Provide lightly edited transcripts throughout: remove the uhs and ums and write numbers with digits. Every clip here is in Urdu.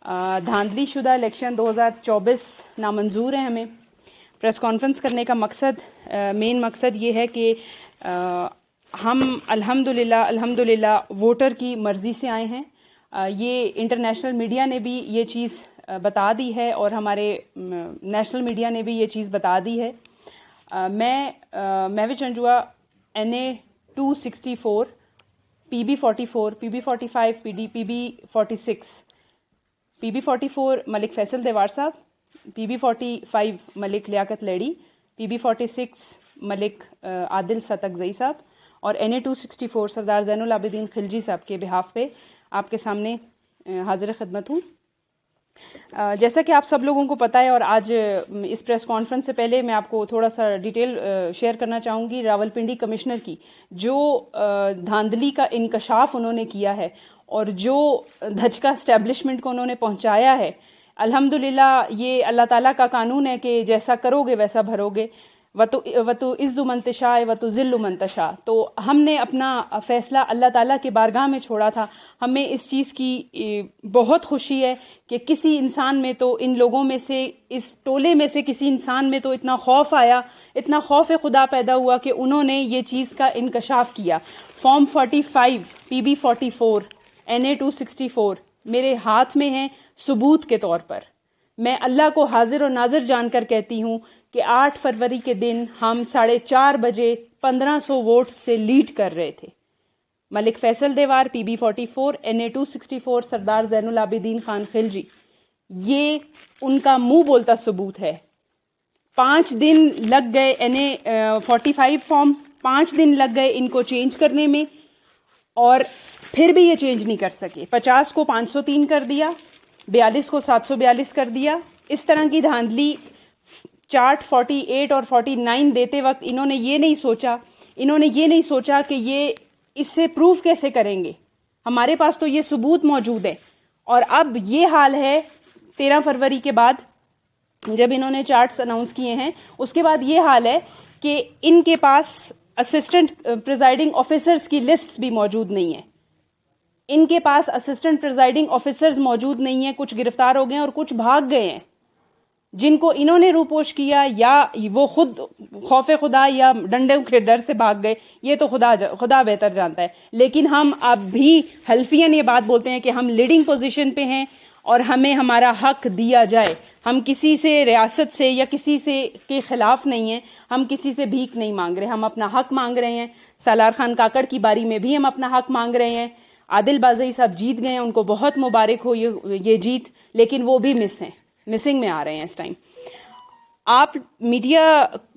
دھاندلی شدہ الیکشن 2024 نامنظور ہے. ہمیں پریس کانفرنس کرنے کا مین مقصد یہ ہے کہ ہم الحمدللہ ووٹر کی مرضی سے آئے ہیں. یہ انٹرنیشنل میڈیا نے بھی یہ چیز بتا دی ہے اور ہمارے نیشنل میڈیا نے بھی یہ چیز بتا دی ہے. میں Mehwish enjoy NA 264 PB 44 PB 45 PB 46 PB 44 ملک فیصل دیوار صاحب, PB 45 ملک لیاقت لیڈی, PB 46 ملک عادل ستکزئی صاحب اور NA 264 سردار زین العابدین خلجی صاحب کے بہاف پہ آپ کے سامنے حاضر خدمت ہوں. جیسا کہ آپ سب لوگوں کو پتہ ہے, اور آج اس پریس کانفرنس سے پہلے میں آپ کو تھوڑا سا ڈیٹیل شیئر کرنا چاہوں گی راولپنڈی کمشنر کی جو دھاندلی کا انکشاف انہوں نے کیا ہے اور جو دھچکا اسٹیبلشمنٹ کو انہوں نے پہنچایا ہے. الحمدللہ یہ اللہ تعالیٰ کا قانون ہے کہ جیسا کرو گے ویسا بھرو گے. وَتُعِزُّ مَن تَشَاءُ وَتُذِلُّ مَن تَشَاءُ. تو ہم نے اپنا فیصلہ اللہ تعالیٰ کے بارگاہ میں چھوڑا تھا. ہمیں اس چیز کی بہت خوشی ہے کہ کسی انسان میں تو ان لوگوں میں سے, اس ٹولے میں سے کسی انسان میں تو اتنا خوف آیا, اتنا خوف خدا پیدا ہوا کہ انہوں نے یہ چیز کا انکشاف کیا. فارم 45 PB 44 NA 264 میرے ہاتھ میں ہیں ثبوت کے طور پر. میں اللہ کو حاضر و ناظر جان کر کہتی ہوں کہ 8 فروری کے دن ہم 4:30 بجے 1500 ووٹ سے لیڈ کر رہے تھے. ملک فیصل دیوار PB 44 NA 264 سردار زین العابدین خان خلجی, یہ ان کا منہ بولتا ثبوت ہے. 5 دن لگ گئے NA 45 فارم, 5 دن لگ گئے ان کو چینج کرنے میں اور پھر بھی یہ چینج نہیں کر سکے. 50 کو 503 کر دیا, 42 کو 742 کر دیا. اس طرح کی دھاندلی چارٹ 48 اور 49 دیتے وقت انہوں نے یہ نہیں سوچا کہ یہ اس سے پروف کیسے کریں گے. ہمارے پاس تو یہ ثبوت موجود ہے. اور اب یہ حال ہے 13 فروری کے بعد جب انہوں نے چارٹس اناؤنس کیے ہیں, اس کے بعد یہ حال ہے کہ ان کے پاس اسسٹنٹ پریزائڈنگ آفیسرز کی لسٹ بھی موجود نہیں ہے. ان کے پاس اسسٹنٹ پریزائڈنگ آفیسرز موجود نہیں ہیں. کچھ گرفتار ہو گئے ہیں اور کچھ بھاگ گئے ہیں. جن کو انہوں نے روپوش کیا یا وہ خود خوف خدا یا ڈنڈے کے ڈر سے بھاگ گئے, یہ تو خدا بہتر جانتا ہے. لیکن ہم اب بھی حلفیاً یہ بات بولتے ہیں کہ ہم لیڈنگ پوزیشن پہ ہیں اور ہمیں ہمارا حق دیا جائے. ہم کسی سے ریاست سے یا کسی سے کے خلاف نہیں ہیں. ہم کسی سے بھیک نہیں مانگ رہے, ہم اپنا حق مانگ رہے ہیں. سالار خان کاکڑ کی باری میں بھی ہم اپنا حق مانگ رہے ہیں. عادل بازئی صاحب جیت گئے ہیں, ان کو بہت مبارک ہو یہ جیت, لیکن وہ بھی مسنگ میں آ رہے ہیں اس ٹائم. آپ میڈیا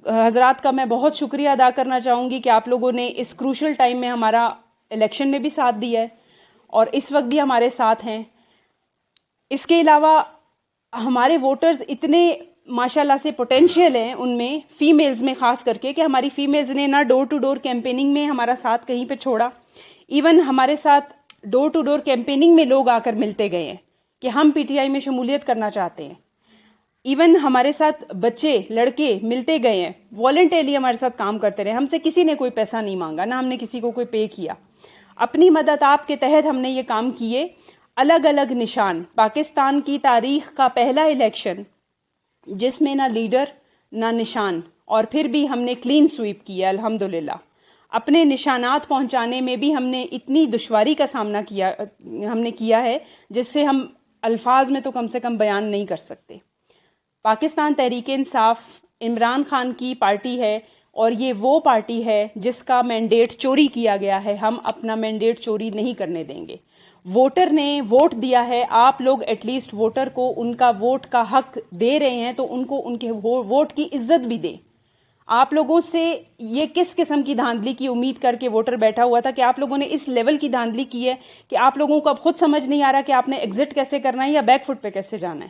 حضرات کا میں بہت شکریہ ادا کرنا چاہوں گی کہ آپ لوگوں نے اس کروشل ٹائم میں ہمارا الیکشن میں بھی ساتھ دیا ہے اور اس وقت بھی ہمارے ساتھ ہیں. اس کے علاوہ ہمارے ووٹرز اتنے ماشاءاللہ سے پوٹینشیل ہیں ان میں, فیمیلز میں خاص کر کے, کہ ہماری فیمیلز نے نہ ڈور ٹو ڈور کیمپیننگ میں ہمارا ساتھ کہیں پہ چھوڑا. ایون ہمارے ساتھ ڈور ٹو ڈور کیمپیننگ میں لوگ آ کر ملتے گئے ہیں کہ ہم PTI میں شمولیت کرنا چاہتے ہیں. ایون ہمارے ساتھ بچے لڑکے ملتے گئے ہیں, والنٹیرلی ہمارے ساتھ کام کرتے رہے. ہم سے کسی نے کوئی پیسہ نہیں مانگا, نہ ہم نے کسی کو کوئی پے کیا. اپنی مدد آپ کے تحت ہم نے یہ کام کیے. الگ الگ نشان, پاکستان کی تاریخ کا پہلا الیکشن جس میں نہ لیڈر نہ نشان, اور پھر بھی ہم نے کلین سویپ کیا الحمدللہ. اپنے نشانات پہنچانے میں بھی ہم نے اتنی دشواری کا سامنا کیا ہے جس سے ہم الفاظ میں تو کم سے کم بیان نہیں کر سکتے. پاکستان تحریک انصاف عمران خان کی پارٹی ہے اور یہ وہ پارٹی ہے جس کا مینڈیٹ چوری کیا گیا ہے. ہم اپنا مینڈیٹ چوری نہیں کرنے دیں گے. ووٹر نے ووٹ دیا ہے, آپ لوگ ایٹ لیسٹ ووٹر کو ان کا ووٹ کا حق دے رہے ہیں تو ان کو ان کے ووٹ کی عزت بھی دیں. آپ لوگوں سے یہ کس قسم کی دھاندلی کی امید کر کے ووٹر بیٹھا ہوا تھا کہ آپ لوگوں نے اس لیول کی دھاندلی کی ہے کہ آپ لوگوں کو اب خود سمجھ نہیں آ رہا کہ آپ نے ایگزٹ کیسے کرنا ہے یا بیک فٹ پہ کیسے جانا ہے.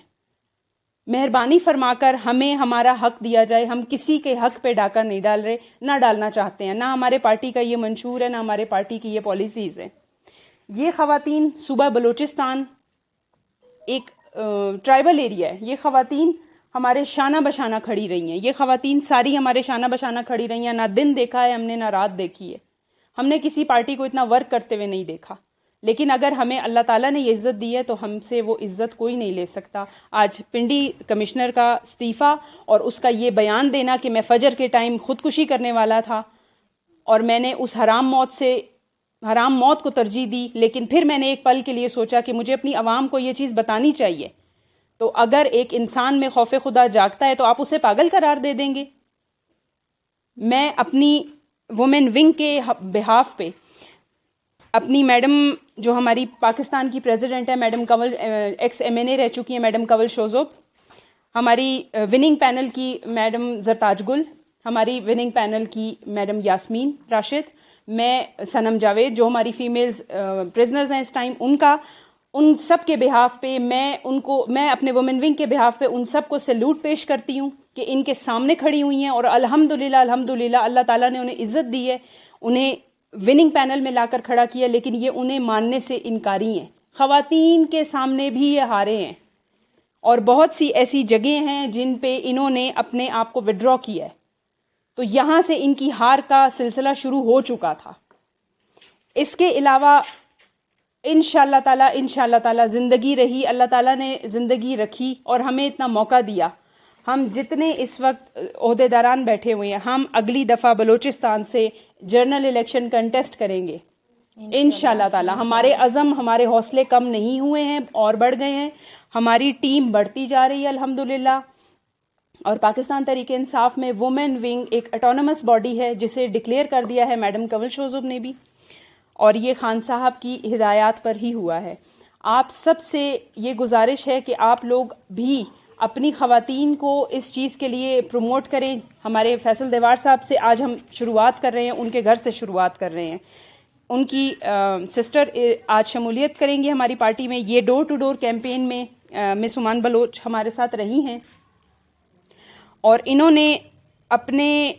مہربانی فرما کر ہمیں ہمارا حق دیا جائے. ہم کسی کے حق پہ ڈاکہ نہیں ڈال رہے, نہ ڈالنا چاہتے ہیں, نہ ہمارے پارٹی کا یہ منشور ہے, نہ ہمارے پارٹی کی یہ پالیسیز ہیں. یہ خواتین صوبہ بلوچستان ایک ٹرائبل ایریا ہے. یہ خواتین ہمارے شانہ بشانہ کھڑی رہی ہیں. یہ خواتین ساری ہمارے شانہ بشانہ کھڑی رہی ہیں. نہ دن دیکھا ہے ہم نے, نہ رات دیکھی ہے. ہم نے کسی پارٹی کو اتنا ورک کرتے ہوئے نہیں دیکھا. لیکن اگر ہمیں اللہ تعالیٰ نے یہ عزت دی ہے تو ہم سے وہ عزت کوئی نہیں لے سکتا. آج پنڈی کمشنر کا استعفیٰ اور اس کا یہ بیان دینا کہ میں فجر کے ٹائم خودکشی کرنے والا تھا اور میں نے اس حرام موت کو ترجیح دی، لیکن پھر میں نے ایک پل کے لیے سوچا کہ مجھے اپنی عوام کو یہ چیز بتانی چاہیے. تو اگر ایک انسان میں خوف خدا جاگتا ہے تو آپ اسے پاگل قرار دے دیں گے. میں اپنی وومن ونگ کے بہاف پہ اپنی میڈم جو ہماری پاکستان کی پریزیڈنٹ ہے، میڈم کنول، ایکس MNA رہ چکی ہیں میڈم کنول شوزوب، ہماری وننگ پینل کی میڈم زرتاج گل، ہماری وننگ پینل کی میڈم یاسمین راشد، میں صنم جاوید جو ہماری فیمیلز پرزنرز ہیں اس ٹائم، ان سب کے بہاف پہ میں اپنے وومن ونگ کے بہاف پہ ان سب کو سیلوٹ پیش کرتی ہوں کہ ان کے سامنے کھڑی ہوئی ہیں اور الحمدللہ اللہ تعالیٰ نے انہیں عزت دی ہے، انہیں وننگ پینل میں لا کر کھڑا کیا، لیکن یہ انہیں ماننے سے انکاری ہیں. خواتین کے سامنے بھی یہ ہارے ہیں اور بہت سی ایسی جگہیں ہیں جن پہ انہوں نے اپنے آپ کو وڈرا کیا ہے. تو یہاں سے ان کی ہار کا سلسلہ شروع ہو چکا تھا. اس کے علاوہ انشاءاللہ تعالیٰ زندگی رہی، اللہ تعالیٰ نے زندگی رکھی اور ہمیں اتنا موقع دیا. ہم جتنے اس وقت عہدیداران بیٹھے ہوئے ہیں، ہم اگلی دفعہ بلوچستان سے جنرل الیکشن کنٹیسٹ کریں گے انشاءاللہ تعالیٰ. ہمارے عزم، ہمارے حوصلے کم نہیں ہوئے ہیں اور بڑھ گئے ہیں. ہماری ٹیم بڑھتی جا رہی ہے الحمدللہ. اور پاکستان تحریک انصاف میں وومن ونگ ایک اٹونومس باڈی ہے جسے ڈکلیئر کر دیا ہے میڈم کنول شوزوب نے بھی، اور یہ خان صاحب کی ہدایات پر ہی ہوا ہے. آپ سب سے یہ گزارش ہے کہ آپ لوگ بھی اپنی خواتین کو اس چیز کے لیے پروموٹ کریں. ہمارے فیصل دیوار صاحب سے آج ہم شروعات کر رہے ہیں، ان کے گھر سے شروعات کر رہے ہیں. ان کی سسٹر آج شمولیت کریں گی ہماری پارٹی میں. یہ ڈور ٹو ڈور کیمپین میں مس عمان بلوچ ہمارے ساتھ رہی ہیں اور انہوں نے اپنے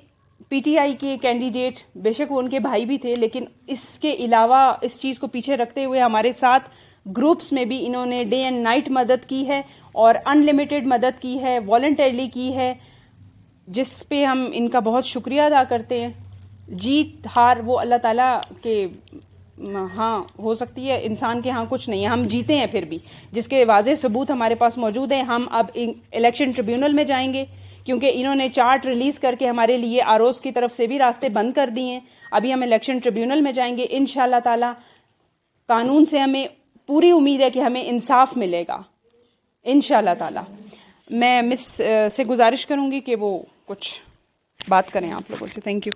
PTI کے کینڈیڈیٹ، بے شک وہ ان کے بھائی بھی تھے، لیکن اس کے علاوہ اس چیز کو پیچھے رکھتے ہوئے ہمارے ساتھ گروپس میں بھی انہوں نے ڈے اینڈ نائٹ مدد کی ہے اور ان لمیٹڈ مدد کی ہے، والنٹرلی کی ہے، جس پہ ہم ان کا بہت شکریہ ادا کرتے ہیں. جیت ہار وہ اللہ تعالیٰ کے ہاں ہو سکتی ہے، انسان کے ہاں کچھ نہیں ہے. ہم جیتے ہیں پھر بھی، جس کے واضح ثبوت ہمارے پاس موجود ہیں. ہم اب الیکشن ٹریبیونل میں جائیں گے کیونکہ انہوں نے چارٹ ریلیز کر کے ہمارے لیے آروز کی طرف سے بھی راستے بند کر دیے ہیں. ابھی ہم الیکشن ٹریبیونل میں جائیں گے انشاءاللہ تعالی. قانون سے ہمیں پوری امید ہے کہ ہمیں انصاف ملے گا انشاءاللہ تعالی. میں مس سے گزارش کروں گی کہ وہ کچھ بات کریں آپ لوگوں سے. Thank you.